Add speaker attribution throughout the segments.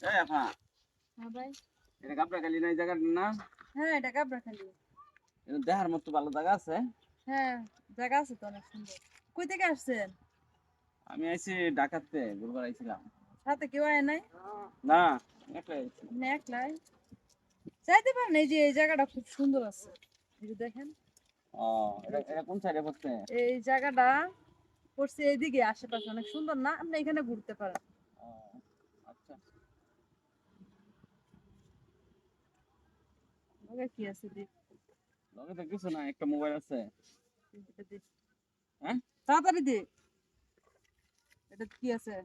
Speaker 1: এই আপা,
Speaker 2: হ্যাঁ ভাই।
Speaker 1: এটা গাবড়াখালী না এই জায়গাটার নাম?
Speaker 2: হ্যাঁ, এটা গাবড়াখালী।
Speaker 1: এটা দেখার মতো ভালো জায়গা আছে।
Speaker 2: হ্যাঁ, জায়গা আছে তো অনেক সুন্দর। কই থেকে আসছেন?
Speaker 1: আমি আইছি ঢাকাতে, ঘুরবার আইছিলাম।
Speaker 2: সাথে কেউ আয় নাই?
Speaker 1: না, একলাই আইছি।
Speaker 2: আপনি একলাই? যাইতে পারেন, এই যে এই জায়গাটা খুব সুন্দর আছে। এই যে দেখেন,
Speaker 1: ও, এটা এটা কোন সাইডে পড়ছে?
Speaker 2: এই জায়গাটা পড়ছে এইদিকে আশেপাশে অনেক সুন্দর না? আপনি এখানে ঘুরতে পারেন।
Speaker 1: ও, আচ্ছা।
Speaker 2: লগে কি আছে দেখ,
Speaker 1: লগে তো কিছু না, একটা মোবাইল আছে।
Speaker 2: এটা দেখ।
Speaker 1: হ্যাঁ?
Speaker 2: তাড়াতাড়ি দে। এটা কি আছে?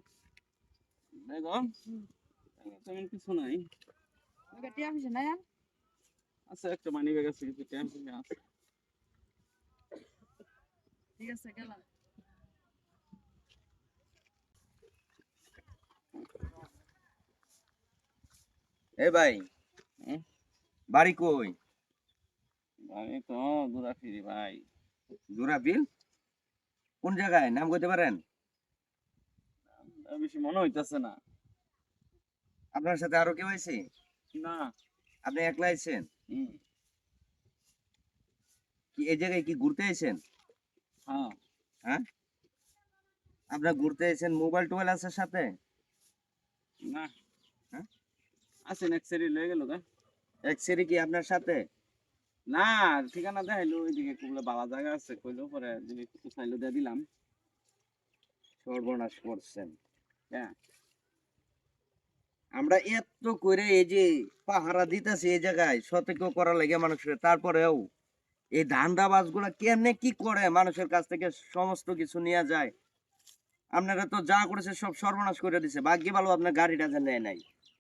Speaker 1: দেখো,
Speaker 2: হুম।
Speaker 1: তেমন কিছু নাই।
Speaker 2: লগে টিয়া পয়সা নাই আর?
Speaker 1: আছে একটা মানি ব্যাগ আছে, কিছু টেনশন আছে।
Speaker 2: ঠিক আছে, গেলাম।
Speaker 3: এ ভাই,
Speaker 1: হুম?
Speaker 3: বাড়ি কই?
Speaker 1: আমি তো ঘোরা ফিরি ভাই।
Speaker 3: জোড়াবিল? কোন জায়গায় নাম কইতে পারেন?
Speaker 1: বেশি মনে হইতাছে না।
Speaker 3: আপনার সাথে আরো কেউ আছে?
Speaker 1: না।
Speaker 3: আপনি একলা আইছেন?
Speaker 1: হুম।
Speaker 3: কি এই জায়গায় কি ঘুরতে আইছেন?
Speaker 1: হ্যাঁ।
Speaker 3: হ্যাঁ? আপনার ঘুরতে আইছেন, মোবাইল টোবাইল আছে সাথে?
Speaker 1: না।
Speaker 3: হ্যাঁ?
Speaker 1: আছেন এক সেরি লয়ে গেল গা।
Speaker 3: এক সেরি কি আপনার সাথে?
Speaker 1: না, ঠিকানা দেখাইলো ওইদিকে কুবলে বালা জায়গা আছে কইলো, পরে যদি একটু চাইলো দিয়ে দিলাম।
Speaker 3: সর্বনাশ করছেন।
Speaker 1: হ্যাঁ।
Speaker 3: আমরা এত করে এই যে পাহারা দিতেছি এই জায়গায় সতর্ক করা লাগে মানুষের, তারপরেও এই ধান্দাবাজ গুলা কেমনে কি করে মানুষের কাছ থেকে সমস্ত কিছু নিয়ে যায়। আপনারা তো যা করেছে সব সর্বনাশ করে দিছে, ভাগ্যে ভালো আপনার গাড়িটা যে নেয় নাই।